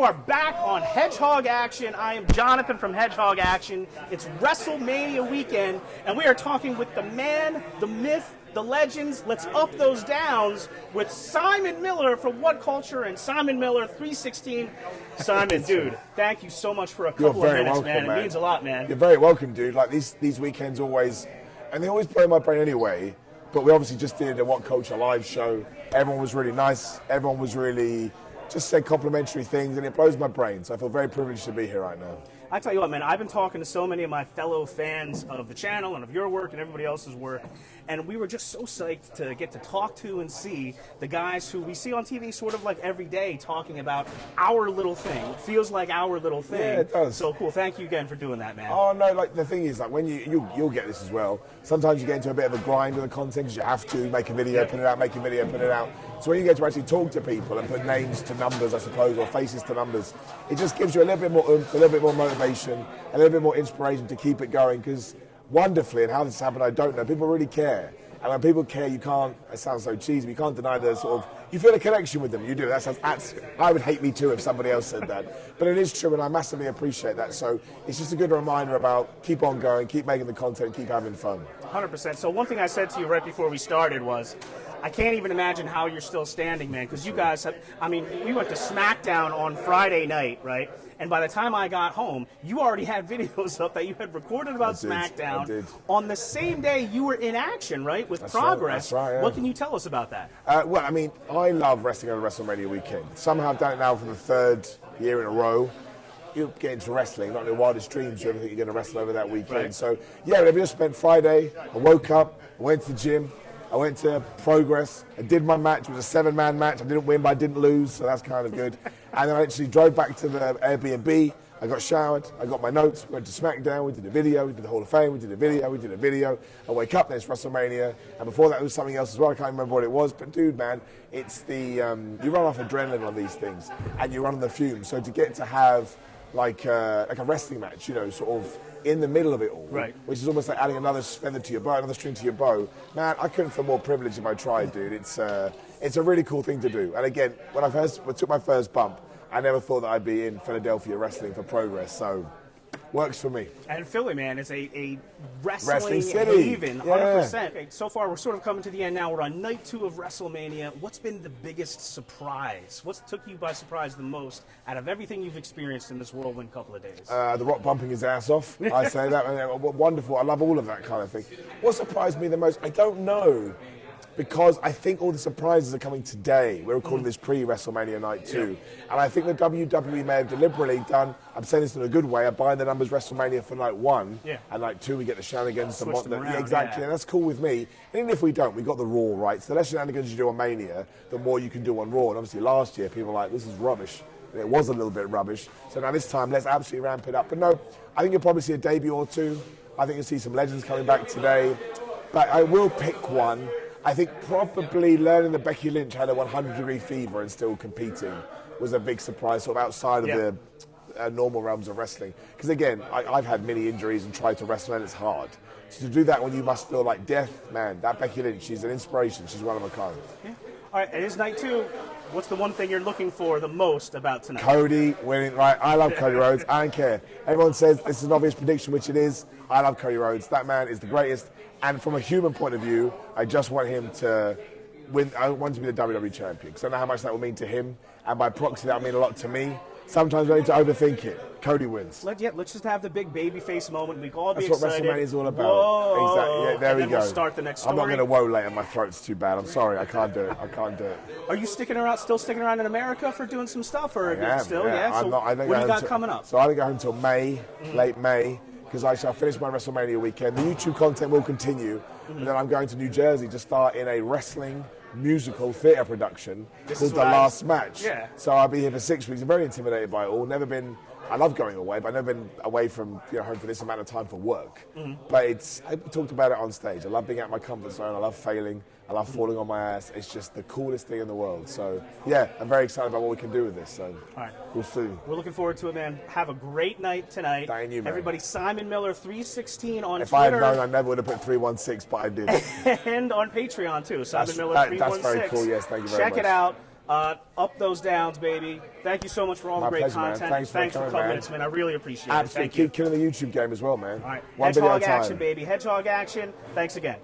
are back on Hedgehog Action. I am Jonathan from Hedgehog Action. It's WrestleMania weekend, and we are talking with the man, the myth, the legends. Let's up those downs with Simon Miller from WhatCulture and Simon Miller 316. Simon, dude, thank you so much for a couple of minutes, welcome, man. It means a lot, man. You're very welcome, dude. Like these weekends always, and they always blow my brain anyway. But we obviously just did a WhatCulture live show. Everyone was really nice. Everyone was really just said complimentary things, and it blows my brain. So I feel very privileged to be here right now. I tell you what, man, I've been talking to so many of my fellow fans of the channel and of your work and everybody else's work, and we were just so psyched to get to talk to and see the guys who we see on TV sort of like every day talking about our little thing. It feels like our little thing. Yeah, it does. So cool. Thank you again for doing that, man. Oh, no, like the thing is, like when you'll get this as well. Sometimes you get into a bit of a grind with the content because you have to make a video, put it out, make a video, put it out. So when you get to actually talk to people and put names to numbers, I suppose, or faces to numbers, it just gives you a little bit more oomph, a little bit more motivation, a little bit more inspiration to keep it going. Because wonderfully, and how this happened, I don't know, people really care. And when people care, you can't, it sounds so cheesy, but you can't deny the sort of, you feel a connection with them. You do. I would hate me too if somebody else said that. But it is true, and I massively appreciate that. So it's just a good reminder about keep on going, keep making the content, keep having fun. 100%. So one thing I said to you right before we started was, I can't even imagine how you're still standing, man, because you guys have, I mean, we went to SmackDown on Friday night, right? And by the time I got home, you already had videos up that you had recorded about SmackDown. I did. On the same day you were in action, right, with Progress. That's right, yeah. What can you tell us about that? Well, I mean, I love wrestling over WrestleMania weekend. Somehow I've done it now for the third year in a row. You get into wrestling, not in your wildest dreams, you ever think you're going to wrestle over that weekend. Right. So, yeah, we just spent Friday. I woke up, I went to the gym. I went to Progress, I did my match, it was a 7-man match, I didn't win but I didn't lose, so that's kind of good. And then I actually drove back to the Airbnb, I got showered, I got my notes, went to SmackDown, we did a video, we did the Hall of Fame, we did a video, I wake up, there's WrestleMania, and before that there was something else as well, I can't remember what it was, but dude, man, it's the, you run off adrenaline on these things, and you run on the fumes, so to get to have like a wrestling match, you know, sort of in the middle of it all, right, which is almost like adding another feather to your bow, another string to your bow. Man, I couldn't feel more privileged if I tried, dude. It's a really cool thing to do. And again, when I took my first bump, I never thought that I'd be in Philadelphia wrestling for Progress, so works for me. And Philly, man, is a wrestling city. haven, 100%. Yeah. Okay, so far, we're sort of coming to the end now. We're on night 2 of WrestleMania. What's been the biggest surprise? What's took you by surprise the most out of everything you've experienced in this whirlwind couple of days? The Rock bumping his ass off. I say that. Wonderful. I love all of that kind of thing. What surprised me the most? I don't know. Because I think all the surprises are coming today. We're recording this pre-WrestleMania night 2. And I think the WWE may have deliberately done, I'm saying this in a good way, are buying the numbers WrestleMania for night 1. Yeah. And night 2 we get the shenanigans. Switch them around, yeah, exactly. yeah. And that's cool with me. And even if we don't, we got the Raw, right? So the less shenanigans you do on Mania, the more you can do on Raw. And obviously last year people were like, this is rubbish. And it was a little bit rubbish. So now this time, let's absolutely ramp it up. But no, I think you'll probably see a debut or two. I think you'll see some legends coming back today. But I will pick one. I think probably learning that Becky Lynch had a 100-degree fever and still competing was a big surprise, sort of outside of the normal realms of wrestling. Because again, I've had many injuries and tried to wrestle, and it's hard. So to do that when you must feel like death, man, that Becky Lynch, she's an inspiration. She's one of a kind. Yeah. All right, it is night 2. What's the one thing you're looking for the most about tonight? Cody winning, right? I love Cody Rhodes. I don't care. Everyone says this is an obvious prediction, which it is. I love Cody Rhodes. That man is the greatest. And from a human point of view, I just want him to win. I want him to be the WWE champion because I know how much that will mean to him. And by proxy, that will mean a lot to me. Sometimes I need to overthink it. Cody wins. Let's just have the big babyface moment. We can all be excited. That's what WrestleMania is all about. Whoa. Exactly. Yeah, there and we then go. We'll start the next story. I'm not going to woe later. My throat's too bad. I'm sorry. I can't do it. I can't do it. Are you still sticking around in America for doing some stuff? Or I am, still? Yeah. So what do you got coming up? So I don't go home until May, late May, because I shall finish my WrestleMania weekend. The YouTube content will continue. And then I'm going to New Jersey to start in a wrestling musical theatre production called The Last Match. Yeah. So I'll be here for 6 weeks. I'm very intimidated by it all. Never been. I love going away, but I've never been away from home for this amount of time for work. But I talked about it on stage. I love being out of my comfort zone. I love failing. I love falling on my ass. It's just the coolest thing in the world. So, yeah, I'm very excited about what we can do with this. So, all right. We'll see. We're looking forward to it, man. Have a great night tonight. Thank you, man. Everybody, Simon Miller 316 on If Twitter. I had known, I never would have put 316, but I did. And on Patreon, too. Simon Miller 316. That's very cool, yes. Thank you very much. Check it out. Up those downs, baby. Thank you so much for all the My great pleasure, man. content. Thanks for Thanks for coming, coming, man. it's man. I really appreciate it. Absolutely. Thank you. Keep killing the YouTube game as well, man. All right. One video Hedgehog at a time. action, baby. Hedgehog action. Thanks again.